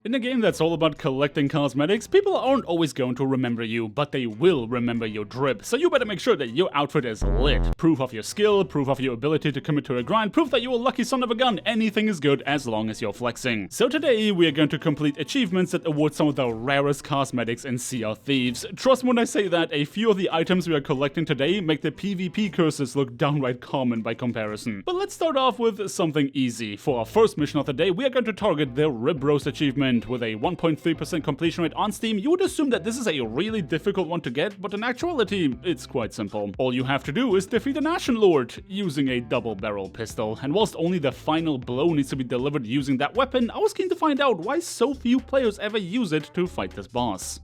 In a game that's all about collecting cosmetics, people aren't always going to remember you, but they will remember your drip, so you better make sure that your outfit is lit. Proof of your skill, proof of your ability to commit to a grind, proof that you're a lucky son of a gun, anything is good as long as you're flexing. So today, we are going to complete achievements that award some of the rarest cosmetics in Sea of Thieves. Trust me when I say that, a few of the items we are collecting today make the PvP curses look downright common by comparison. But let's start off with something easy. For our first mission of the day, we are going to target the Rib Roast achievement. With a 1.3% completion rate on Steam, you would assume that this is a really difficult one to get, but in actuality, it's quite simple. All you have to do is defeat an Ashen Lord using a double-barrel pistol, and whilst only the final blow needs to be delivered using that weapon, I was keen to find out why so few players ever use it to fight this boss.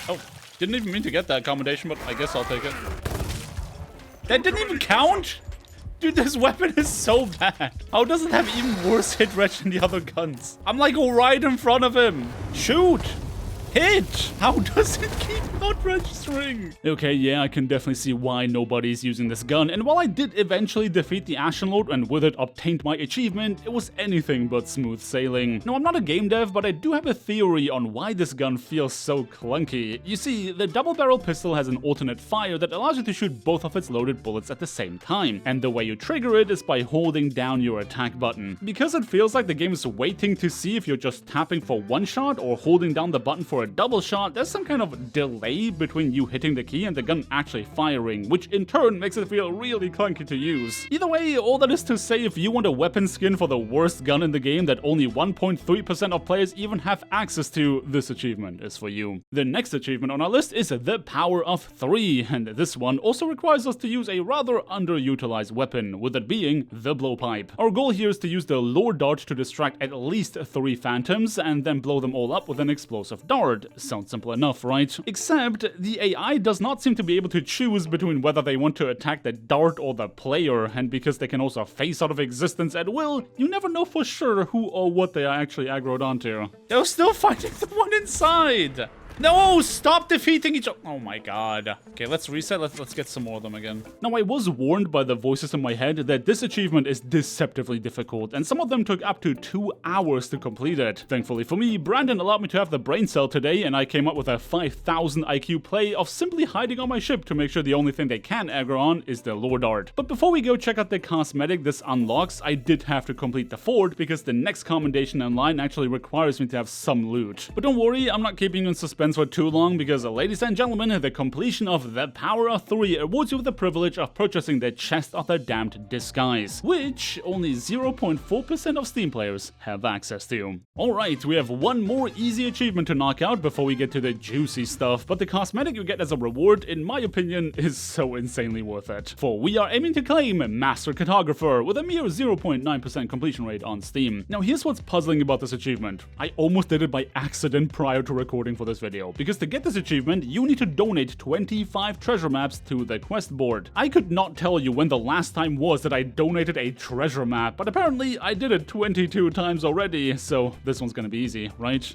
Oh, didn't even mean to get that commendation, but I guess I'll take it. That didn't even count? Dude, this weapon is so bad. How does it have even worse hit reg than the other guns? I'm like right in front of him. Shoot! Hit! How does it keep not registering? Okay, yeah, I can definitely see why nobody's using this gun, and while I did eventually defeat the Ashen Lord and with it obtained my achievement, it was anything but smooth sailing. Now, I'm not a game dev, but I do have a theory on why this gun feels so clunky. You see, the double-barrel pistol has an alternate fire that allows you to shoot both of its loaded bullets at the same time, and the way you trigger it is by holding down your attack button. Because it feels like the game is waiting to see if you're just tapping for one shot or holding down the button for a double shot, there's some kind of delay between you hitting the key and the gun actually firing, which in turn makes it feel really clunky to use. Either way, all that is to say, if you want a weapon skin for the worst gun in the game that only 1.3% of players even have access to, this achievement is for you. The next achievement on our list is the Power of 3, and this one also requires us to use a rather underutilized weapon, with it being the Blowpipe. Our goal here is to use the Lore Dart to distract at least 3 phantoms and then blow them all up with an explosive dart. Sounds simple enough, right? Except the AI does not seem to be able to choose between whether they want to attack the dart or the player, and because they can also phase out of existence at will, you never know for sure who or what they are actually aggroed onto. They're still fighting the one inside! No, stop defeating each other. Oh my god. Okay, let's reset. Let's get some more of them again. Now, I was warned by the voices in my head that this achievement is deceptively difficult, and some of them took up to 2 hours to complete it. Thankfully for me, Brandon allowed me to have the brain cell today, and I came up with a 5000 IQ play of simply hiding on my ship to make sure the only thing they can aggro on is the Lore Dart. But before we go check out the cosmetic this unlocks, I did have to complete the fort because the next commendation in line actually requires me to have some loot. But don't worry, I'm not keeping you in suspense for too long because, ladies and gentlemen, the completion of the Power of 3 awards you with the privilege of purchasing the Chest of the Damned Disguise, which only 0.4% of Steam players have access to. Alright, we have one more easy achievement to knock out before we get to the juicy stuff, but the cosmetic you get as a reward, in my opinion, is so insanely worth it. For we are aiming to claim Master Cartographer with a mere 0.9% completion rate on Steam. Now, here's what's puzzling about this achievement. I almost did it by accident prior to recording for this video, because to get this achievement, you need to donate 25 treasure maps to the quest board. I could not tell you when the last time was that I donated a treasure map, but apparently I did it 22 times already, so this one's gonna be easy, right?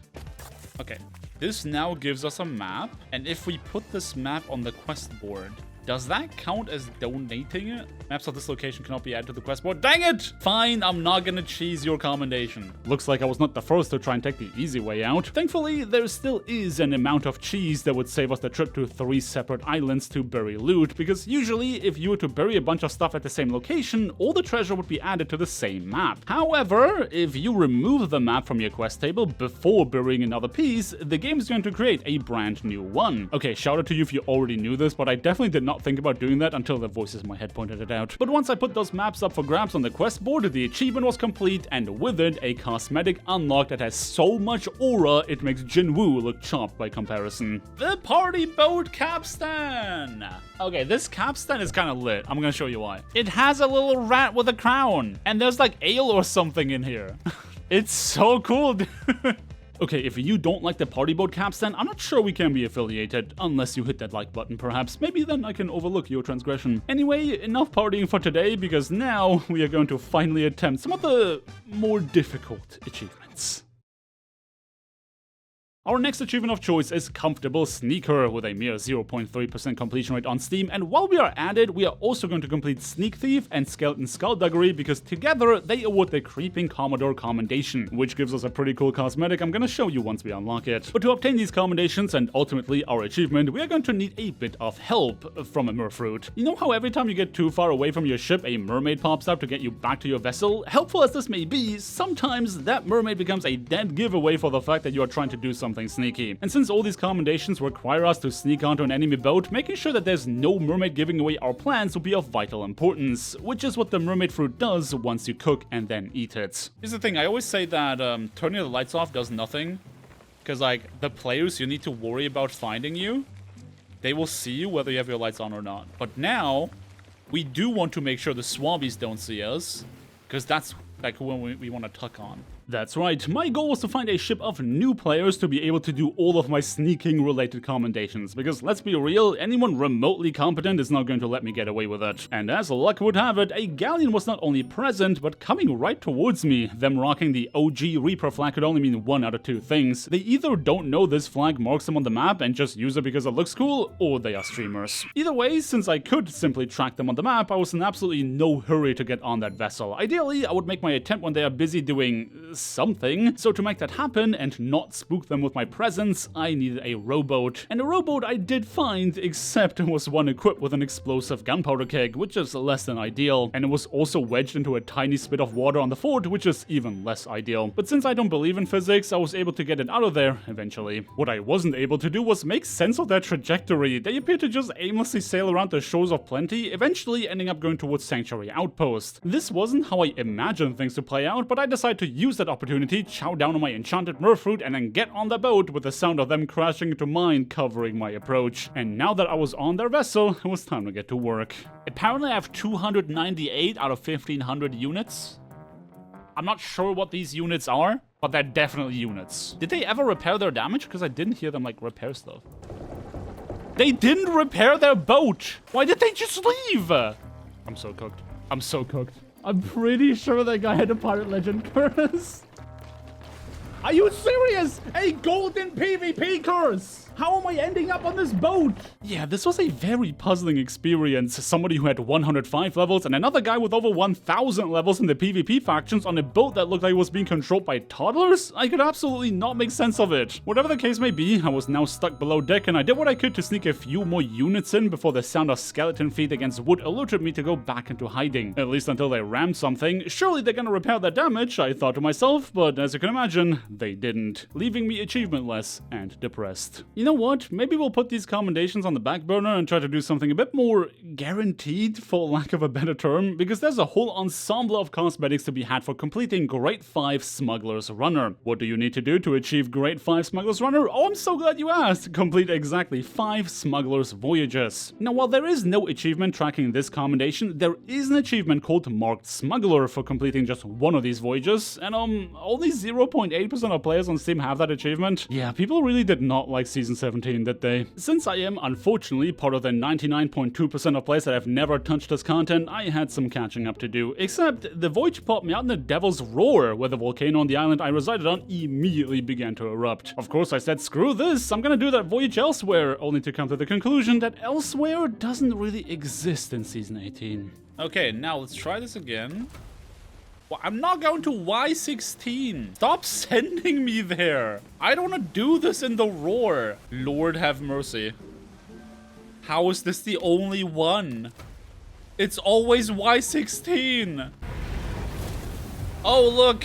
Okay, this now gives us a map, and if we put this map on the quest board, does that count as donating it? Maps of this location cannot be added to the quest board. Dang it! Fine, I'm not gonna cheese your commendation. Looks like I was not the first to try and take the easy way out. Thankfully, there still is an amount of cheese that would save us the trip to 3 separate islands to bury loot, because usually, if you were to bury a bunch of stuff at the same location, all the treasure would be added to the same map. However, if you remove the map from your quest table before burying another piece, the game is going to create a brand new one. Okay, shout out to you if you already knew this, but I definitely did not think about doing that until the voices in my head pointed it out. But once I put those maps up for grabs on the quest board, the achievement was complete, and with it, a cosmetic unlocked that has so much aura it makes Jinwoo look chopped by comparison. The party boat capstan! Okay, this capstan is kind of lit. I'm gonna show you why. It has a little rat with a crown, and there's like ale or something in here. It's so cool, dude. Okay, if you don't like the party boat capstan, I'm not sure we can be affiliated, unless you hit that like button perhaps. Maybe then I can overlook your transgression. Anyway, enough partying for today, because now we are going to finally attempt some of the more difficult achievements. Our next achievement of choice is Comfortable Sneaker with a mere 0.3% completion rate on Steam, and while we are at it, we are also going to complete Sneak Thief and Skeleton Skullduggery because together they award the Creeping Commodore commendation, which gives us a pretty cool cosmetic I'm gonna show you once we unlock it. But to obtain these commendations and ultimately our achievement, we are going to need a bit of help from a merfruit. You know how every time you get too far away from your ship, a mermaid pops up to get you back to your vessel? Helpful as this may be, sometimes that mermaid becomes a dead giveaway for the fact that you are trying to do something sneaky. And since all these commendations require us to sneak onto an enemy boat, making sure that there's no mermaid giving away our plans will be of vital importance, which is what the mermaid fruit does once you cook and then eat it. Here's the thing, I always say that turning the lights off does nothing, because like the players you need to worry about finding you, they will see you whether you have your lights on or not. But now, we do want to make sure the swabbies don't see us, because that's like who we want to tuck on. That's right, my goal was to find a ship of new players to be able to do all of my sneaking related commendations, because let's be real, anyone remotely competent is not going to let me get away with it. And as luck would have it, a galleon was not only present, but coming right towards me. Them rocking the OG Reaper flag could only mean one out of two things. They either don't know this flag marks them on the map and just use it because it looks cool, or they are streamers. Either way, since I could simply track them on the map, I was in absolutely no hurry to get on that vessel. Ideally, I would make my attempt when they are busy doing something. So to make that happen and not spook them with my presence, I needed a rowboat. And a rowboat I did find, except it was one equipped with an explosive gunpowder keg, which is less than ideal. And it was also wedged into a tiny spit of water on the fort, which is even less ideal. But since I don't believe in physics, I was able to get it out of there eventually. What I wasn't able to do was make sense of their trajectory. They appear to just aimlessly sail around the shores of Plenty, eventually ending up going towards Sanctuary Outpost. This wasn't how I imagined things to play out, but I decided to use that opportunity, chow down on my enchanted merfruit, and then get on the boat with the sound of them crashing into mine covering my approach. And now that I was on their vessel, it was time to get to work. Apparently I have 298 out of 1500 units. I'm not sure what these units are, but they're definitely units. Did they ever repair their damage? Because I didn't hear them like repair stuff. They didn't repair their boat! Why did they just leave? I'm so cooked. I'm so cooked. I'm pretty sure that guy had a pirate legend curse. Are you serious? A golden PvP curse! How am I ending up on this boat? Yeah, this was a very puzzling experience. Somebody who had 105 levels and another guy with over 1000 levels in the PvP factions on a boat that looked like it was being controlled by toddlers? I could absolutely not make sense of it. Whatever the case may be, I was now stuck below deck and I did what I could to sneak a few more units in before the sound of skeleton feet against wood alerted me to go back into hiding. At least until they rammed something. Surely they're gonna repair that damage, I thought to myself, but as you can imagine, they didn't, leaving me achievementless and depressed. You know what? Maybe we'll put these commendations on the back burner and try to do something a bit more guaranteed, for lack of a better term, because there's a whole ensemble of cosmetics to be had for completing Grade 5 Smugglers Runner. What do you need to do to achieve Grade 5 Smugglers Runner? Oh, I'm so glad you asked! Complete exactly 5 Smugglers Voyages. Now, while there is no achievement tracking this commendation, there is an achievement called Marked Smuggler for completing just one of these voyages, and only 0.8% of players on Steam have that achievement. Yeah, people really did not like Season 17, did they? Since I am, unfortunately, part of the 99.2% of players that have never touched this content, I had some catching up to do. Except, the voyage popped me out in the Devil's Roar, where the volcano on the island I resided on immediately began to erupt. Of course, I said, screw this, I'm gonna do that voyage elsewhere, only to come to the conclusion that elsewhere doesn't really exist in Season 18. Okay, now let's try this again. Well, I'm not going to Y16. Stop sending me there. I don't want to do this in the Roar. Lord have mercy. How is this the only one? It's always Y16. Oh, look.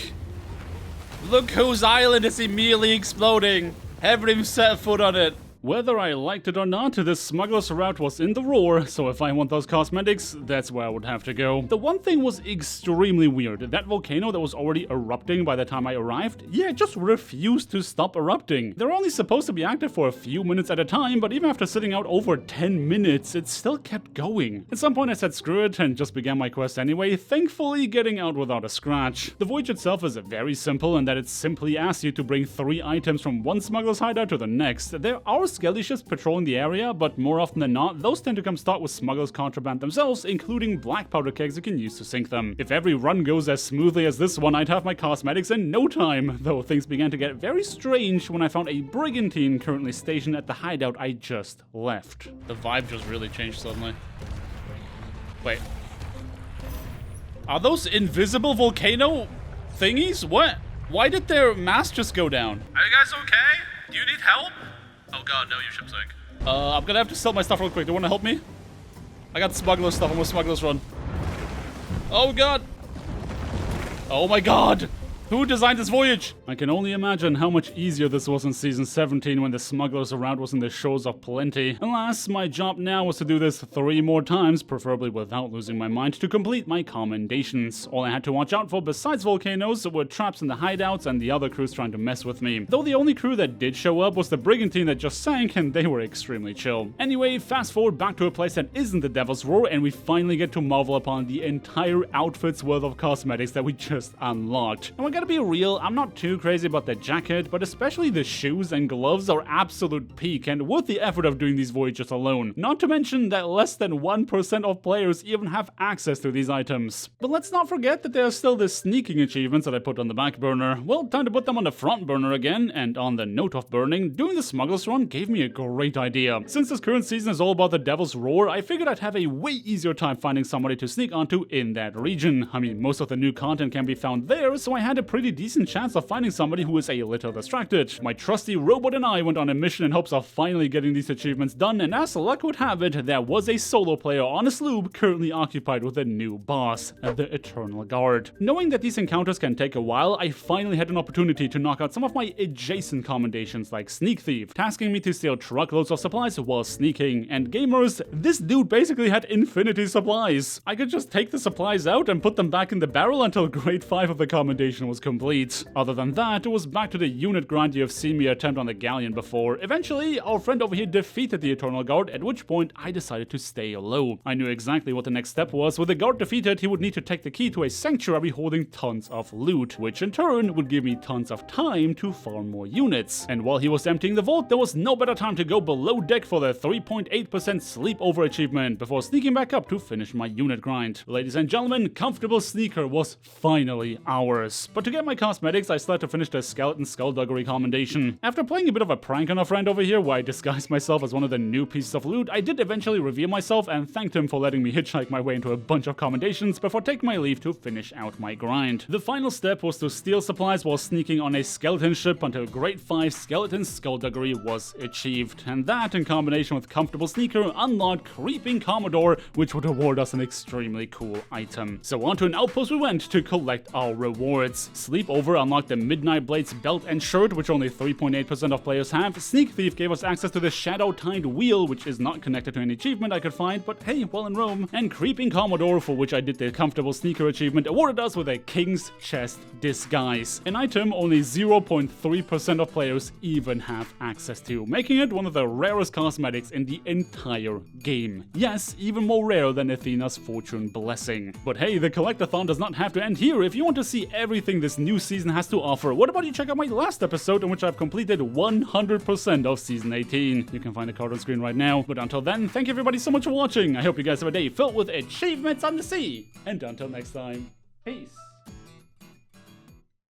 Look whose island is immediately exploding. Haven't even set foot on it. Whether I liked it or not, this smuggler's route was in the Roar, so if I want those cosmetics, that's where I would have to go. The one thing was extremely weird. That volcano that was already erupting by the time I arrived, yeah, it just refused to stop erupting. They're only supposed to be active for a few minutes at a time, but even after sitting out over 10 minutes, it still kept going. At some point I said screw it and just began my quest anyway, thankfully getting out without a scratch. The voyage itself is very simple in that it simply asks you to bring 3 items from one smuggler's hideout to the next. There are skelly ships patrolling the area, but more often than not, those tend to come stocked with smugglers' contraband themselves, including black powder kegs you can use to sink them. If every run goes as smoothly as this one, I'd have my cosmetics in no time, though things began to get very strange when I found a brigantine currently stationed at the hideout I just left. The vibe just really changed suddenly. Wait. Are those invisible volcano thingies? What? Why did their mast just go down? Are you guys okay? Do you need help? Oh god, no, your ship sank. I'm gonna have to sell my stuff real quick. Do you wanna help me? I got smuggler stuff. I'm gonna smugglers run. Oh god. Oh my god. Who designed this voyage? I can only imagine how much easier this was in Season 17 when the smugglers around was in the shores of plenty. Alas, my job now was to do this 3 more times, preferably without losing my mind, to complete my commendations. All I had to watch out for besides volcanoes were traps in the hideouts and the other crews trying to mess with me. Though the only crew that did show up was the brigantine that just sank, and they were extremely chill. Anyway, fast forward back to a place that isn't the Devil's Roar, and we finally get to marvel upon the entire outfit's worth of cosmetics that we just unlocked. And we're gotta be real, I'm not too crazy about the jacket, but especially the shoes and gloves are absolute peak and worth the effort of doing these voyages alone. Not to mention that less than 1% of players even have access to these items. But let's not forget that there are still the sneaking achievements that I put on the back burner. Well, time to put them on the front burner again, and on the note of burning, doing the Smugglers run gave me a great idea. Since this current season is all about the Devil's Roar, I figured I'd have a way easier time finding somebody to sneak onto in that region. I mean, most of the new content can be found there, so I had a pretty decent chance of finding somebody who is a little distracted. My trusty robot and I went on a mission in hopes of finally getting these achievements done, and as luck would have it, there was a solo player on a sloop currently occupied with a new boss, the Eternal Guard. Knowing that these encounters can take a while, I finally had an opportunity to knock out some of my adjacent commendations like Sneak Thief, tasking me to steal truckloads of supplies while sneaking, and gamers, this dude basically had infinity supplies. I could just take the supplies out and put them back in the barrel until grade 5 of the commendation was complete. Other than that, it was back to the unit grind you have seen me attempt on the galleon before. Eventually, our friend over here defeated the Eternal Guard, at which point I decided to stay low. I knew exactly what the next step was. With the guard defeated, he would need to take the key to a sanctuary holding tons of loot, which in turn would give me tons of time to farm more units. And while he was emptying the vault, there was no better time to go below deck for the 3.8% sleepover achievement before sneaking back up to finish my unit grind. Ladies and gentlemen, Comfortable Sneaker was finally ours. But to get my cosmetics, I still had to finish the Skeleton Skullduggery commendation. After playing a bit of a prank on a friend over here where I disguised myself as one of the new pieces of loot, I did eventually reveal myself and thanked him for letting me hitchhike my way into a bunch of commendations before taking my leave to finish out my grind. The final step was to steal supplies while sneaking on a skeleton ship until grade 5 Skeleton Skullduggery was achieved, and that in combination with Comfortable Sneaker unlocked Creeping Commodore, which would award us an extremely cool item. So onto an outpost we went to collect our rewards. Sleepover unlocked the Midnight Blades belt and shirt, which only 3.8% of players have. Sneak Thief gave us access to the Shadow-Tined wheel, which is not connected to any achievement I could find, but hey, while in Rome. And Creeping Commodore, for which I did the Comfortable Sneaker achievement, awarded us with a King's Chest Disguise, an item only 0.3% of players even have access to, making it one of the rarest cosmetics in the entire game. Yes, even more rare than Athena's Fortune Blessing. But hey, the collectathon does not have to end here. If you want to see everything this new season has to offer, what about you check out my last episode in which I've completed 100% of Season 18. You can find the card on screen right now. But until then, thank you everybody so much for watching. I hope you guys have a day filled with achievements on the sea. And until next time, peace.